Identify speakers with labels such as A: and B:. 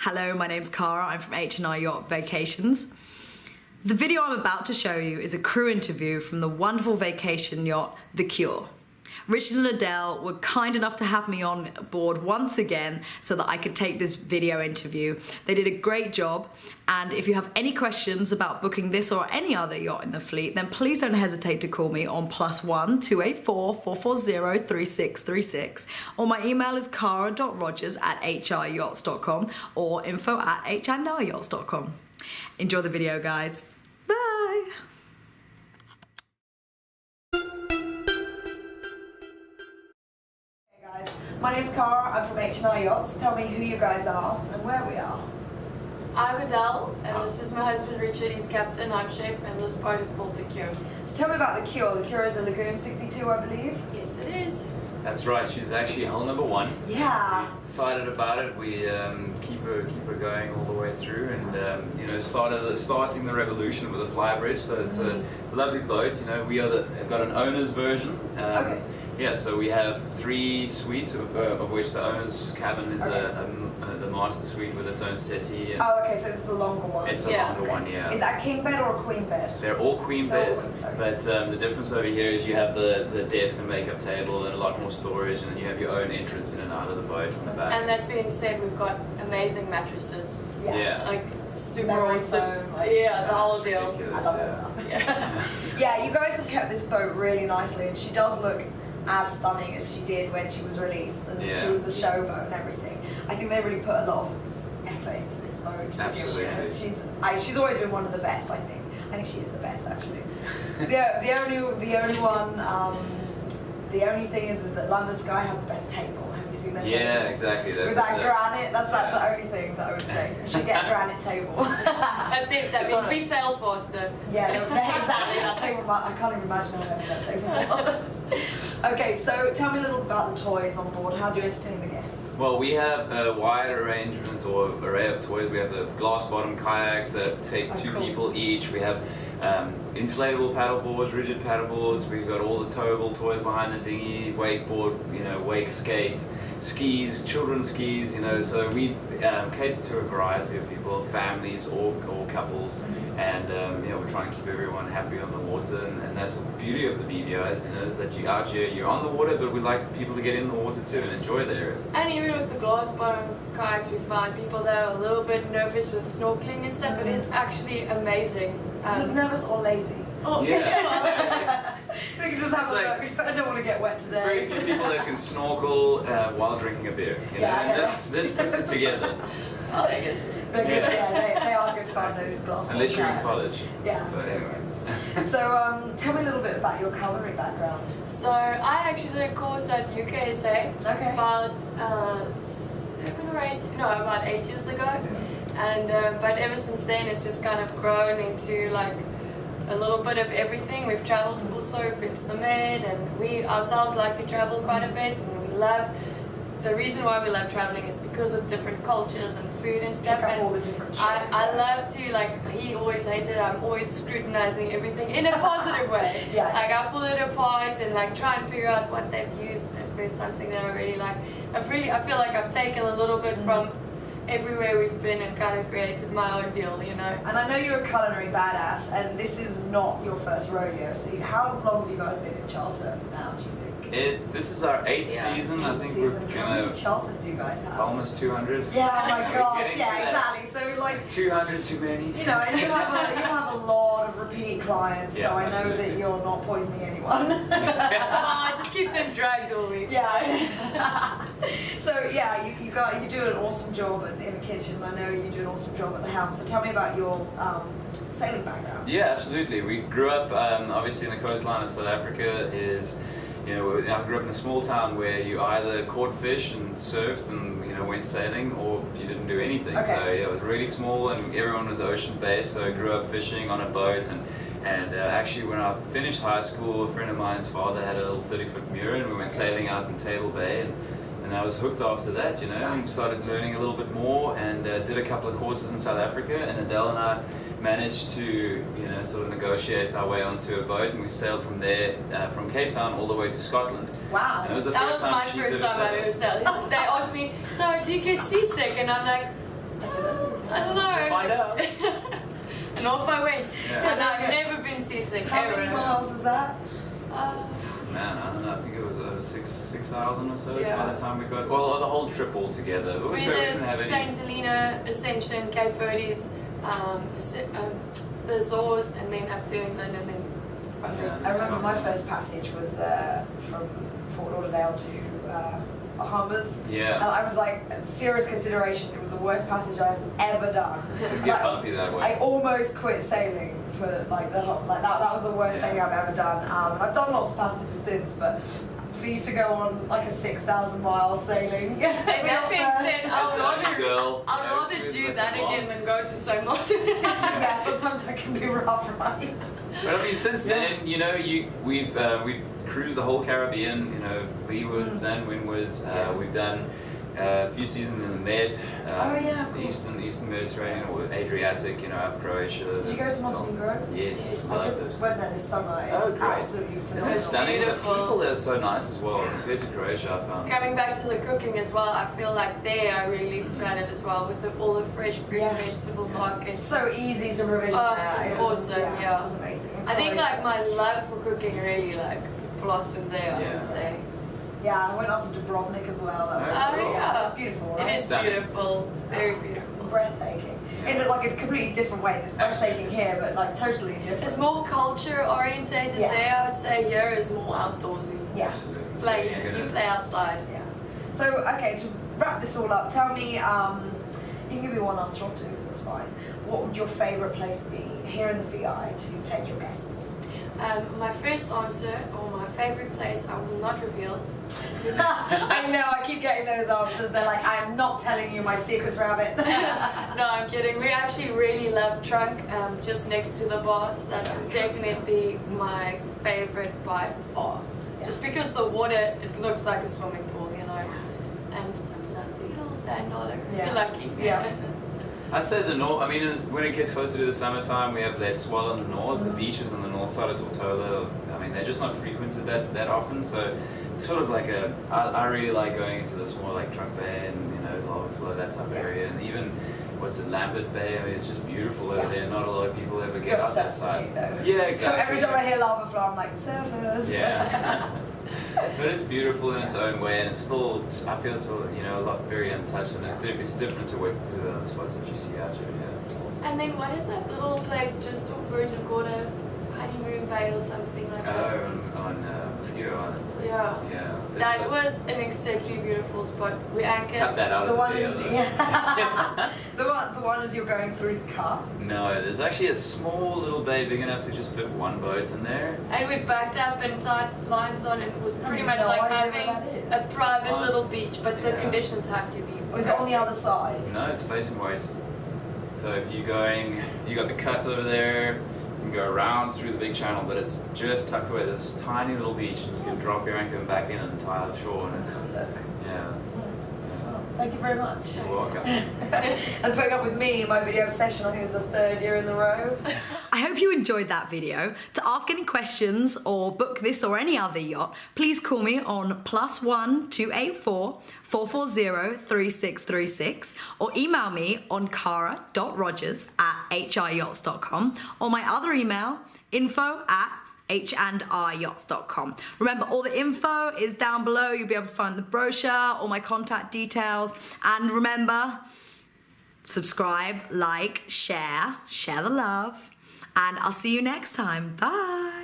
A: Hello, my name's Cara, I'm from H&R Yacht Vacations. The video I'm about to show you is a crew interview from the wonderful vacation yacht, The Cure. Richard and Adele were kind enough to have me on board once again so that I could take this video interview. They did a great job, and if you have any questions about booking this or any other yacht in the fleet, then please don't hesitate to call me on +1 284 440 3636, or my email is cara.rogers@hryachts.com or info@hryachts.com. Enjoy the video, guys. Bye! My name's Cara, I'm from H&R Yachts. Tell me who you guys are and where we are.
B: I'm Adele, and this is my husband Richard. He's captain, I'm chef, and this boat is called The Cure.
A: So tell me about The Cure. The Cure is a Lagoon 62, I believe?
B: Yes, it is.
C: That's right, she's actually hull number 1.
A: Yeah.
C: We're excited about it. We keep her going all the way through, and you know, starting the revolution with a flybridge. So it's a lovely boat. You know, we got an owner's version.
A: Okay.
C: Yeah, so we have 3 suites, of which the owner's cabin is the master suite with its own settee. And
A: oh, okay, so it's the longer one.
C: it's a longer one, yeah.
A: Is that a king bed or a queen bed?
C: They're all queen beds,
A: okay.
C: but the difference over here is you have the desk and makeup table and a lot more storage, and then you have your own entrance in and out of the boat on the back.
B: And that being said, we've got amazing mattresses.
C: Yeah.
B: Like super
A: Memory
B: awesome.
A: foam, like,
B: Yeah, the whole deal.
A: I
C: Ridiculous,
A: love that
C: yeah.
A: stuff. Yeah, you guys have kept this boat really nicely, and she does look as stunning as she did when she was released, and she was the show boat and everything. I think they really put a lot of effort into this boat to begin with. She's always been one of the best. I think she is the best, actually. the only thing is that London Sky has the best table. Have you seen that table?
C: Yeah, exactly.
A: With that granite, that's the only thing that I would say. You should get a granite table.
B: That means we sail faster.
A: Yeah, exactly. That table, I can't even imagine how heavy that table was. Okay, so tell me a little about the toys on board. How do you entertain the guests?
C: Well, we have a wide arrangement or array of toys. We have the glass bottom kayaks that take 2 people each. We have inflatable paddle boards, rigid paddle boards. We've got all the towable toys behind the dinghy, wakeboard, you know, wake skate, skis, children's skis, you know. So we cater to a variety of people, families or couples, and you know, we're trying to keep everyone happy on the water, and that's the beauty of the BVIs, you know, is that you're out here, you're on the water, but we like people to get in the water too and enjoy the area.
B: And even with the glass bottom kayaks, we find people that are a little bit nervous with snorkeling and stuff. It is actually amazing.
A: Nervous or lazy?
B: Oh,
C: yeah.
A: They can just have a look. I don't want to get wet today.
C: There's very few people that can snorkel while drinking a beer. You know? And this puts it together.
B: Oh, they get
A: they are good fun, those glass
C: Unless you're in
A: kayaks.
C: college.
A: Yeah.
C: But anyway.
A: So tell me a little bit about your culinary background.
B: So I actually did a course at UKSA about 8 years ago, and but ever since then it's just kind of grown into like a little bit of everything. We've traveled also, we've been to the Med, and we ourselves like to travel quite a bit, and we love. The reason why we love traveling is because of different cultures and food and stuff.
A: Pick up all the different
B: I love to, like, he always hates it, I'm always scrutinizing everything in a positive way.
A: Yeah.
B: Like, I pull it apart and like try and figure out what they've used, if there's something that I really like. I feel like I've taken a little bit from everywhere we've been and kind of created my own deal, you know.
A: And I know you're a culinary badass, and this is not your first rodeo. So how long have you guys been in charter now, do you think?
C: This is our 8th season. I think we're
A: How many charters do you guys have?
C: almost 200.
A: Yeah, oh my gosh,
C: Yeah,
A: exactly. So like
C: 200 too many.
A: You know, and you have a lot of repeat clients, so I know that you're not poisoning anyone.
B: I just keep them dragged all week.
A: Yeah. So yeah, you do an awesome job in the kitchen. I know you do an awesome job at the helm. So tell me about your sailing background.
C: Yeah, absolutely. We grew up obviously in the coastline of South Africa. You know, I grew up in a small town where you either caught fish and surfed and, you know, went sailing, or you didn't do anything.
A: Okay.
C: So yeah, it was really small, and everyone was ocean based. So I grew up fishing on a boat, and actually when I finished high school, a friend of mine's father had a little 30-foot mirror, and we went sailing out in Table Bay, and I was hooked after that, you know, and started learning a little bit more, and did a couple of courses in South Africa, and Adele and I managed to, you know, sort of negotiate our way onto a boat, and we sailed from there, from Cape Town all the way to Scotland.
A: Wow.
C: And it was the
B: That
C: first
B: was
C: time
B: my
C: she's
B: first
C: ever
B: time I
C: sailed.
B: ever sailed. They asked me, so do you get seasick? And I'm like,
A: I don't know.
B: I don't know.
C: We'll find out.
B: And off I went.
C: Yeah.
B: And I've never been seasick
A: How
B: ever.
A: many miles was that?
C: Man, I don't know. I think it was 6,000 or so
B: Yeah.
C: by the time we got. Well, the whole trip all together. It
B: So
C: was
B: we
C: great. We
B: did
C: didn't have any.
B: St. Helena, Ascension, Cape Verdes, the Azores, and then up to England, and then from there
C: Yeah.
B: to
A: I remember my
B: Scotland.
A: first passage was from Fort Lauderdale to Bahamas.
C: Yeah.
A: And I was like, serious consideration, it was the worst passage I've ever done.
C: It get bumpy that way.
A: I almost quit sailing for like the whole, like that was the worst
C: Yeah.
A: sailing I've ever done. And I've done lots of passages since, but for you to go on like a 6,000 mile sailing.
B: And that being said,
C: As the only girl,
B: I'd
C: you know,
B: rather
C: she was
B: do
C: like
B: that
C: a mom.
B: again than go to St. Martin.
A: Yeah, sometimes that can be rough, right?
C: But I mean, since then, you know, we've cruised the whole Caribbean. You know, leewards and windwards. We've done a few seasons in the Med.
A: Oh, yeah, of course.
C: Eastern Mediterranean or Adriatic. You know, up Croatia.
A: Did you go to Montenegro?
C: Yes,
A: I
C: loved
A: just
C: it.
A: went there this summer.
C: Oh,
A: It's
C: great.
A: absolutely
C: It's
A: phenomenal.
C: stunning. The
B: beautiful.
C: people there are so nice as well compared to Croatia. I found.
B: Coming back to the cooking as well, I feel like there I really expanded as well with all the fresh fruit and vegetable
A: It's
B: markets.
A: so easy to revision
B: Oh,
A: now.
B: it's
A: It was-
B: awesome, yeah.
A: It was amazing.
B: I think
A: Croatia.
B: like my love for cooking really like blossomed there, I
C: Yeah.
B: would say.
A: Yeah, I went up to Dubrovnik as well. That was
C: Oh,
A: cool.
B: yeah.
A: It's beautiful,
B: It
A: right?
B: is
C: Stunning.
B: beautiful. It's very beautiful.
A: Breathtaking.
C: Yeah.
A: In like a completely different way. There's breathtaking here, but like totally different.
B: It's more culture orientated
A: Yeah.
B: there, I would say. Here is more outdoorsy.
A: Yeah.
C: Absolutely.
B: Play,
C: Yeah, you're
B: you
C: gonna-
B: play outside.
A: Yeah. So, okay, to wrap this all up, tell me, you can give me one answer or two, that's fine. What would your favourite place be here in the VI to take your guests?
B: My first answer, or my favorite place, I will not reveal.
A: I know, I keep getting those answers. They're like, I am not telling you my secrets, rabbit.
B: No, I'm kidding. We actually really love Trunk, just next to the baths. That's definitely my favorite by far. Just because the water, it looks like a swimming pool, you know. And sometimes you get a little sand dollar if
A: Yeah.
B: you're lucky.
A: Yeah.
C: I'd say the north. I mean, when it gets closer to the summertime, we have less swell in the north. The beaches on the north side of Tortola, I mean, they're just not frequented that often. So it's sort of like I really like going into the small like Trunk Bay and Lava Flow, that type of area, and even what's it, Lambert Bay. I mean, it's just beautiful over there. Not a lot of people ever get
A: You're
C: out that
A: surfers,
C: side.
A: though.
C: Yeah, exactly.
A: Every time I hear lava flow, I'm like, surfers.
C: Yeah. But it's beautiful in its own way, and it's still, I feel it's still, a lot very untouched, and it's different to the other spots that you see out here. Yeah.
B: And then what is that little place just off Virgin Gorda? Honeymoon Bay or something like that?
C: On Mosquito Island.
B: Yeah.
C: Yeah.
B: That was an exceptionally beautiful spot. We anchored.
C: Cut that out
A: The
C: of
A: one,
C: the video. though.
A: yeah. the one as you're going through the car.
C: No, there's actually a small little bay big enough to just fit one boat in there.
B: And we backed up and tied lines on, and it was pretty much
A: no
B: like
A: idea
B: having
A: where that is.
B: a private
C: Fine.
B: little beach, but the
C: Yeah.
B: conditions have to be.
A: Or is it on the other side?
C: No, it's facing west. So if you're going, you got the cut over there, you can go around through the big channel, but it's just tucked away. This tiny little beach, and you can drop your anchor back in and tie out shore, and it's,
A: Look.
C: yeah.
A: Thank you very much.
C: You're welcome.
A: And putting up with me in my video obsession, I think it's the third year in a row. I hope you enjoyed that video. To ask any questions or book this or any other yacht, please call me on +1 284 440 3636 or email me on cara.rogers@hryachts.com or my other email, info@h&ryachts.com. Remember, all the info is down below. You'll be able to find the brochure, all my contact details, and remember, subscribe, like, share the love, and I'll see you next time. Bye.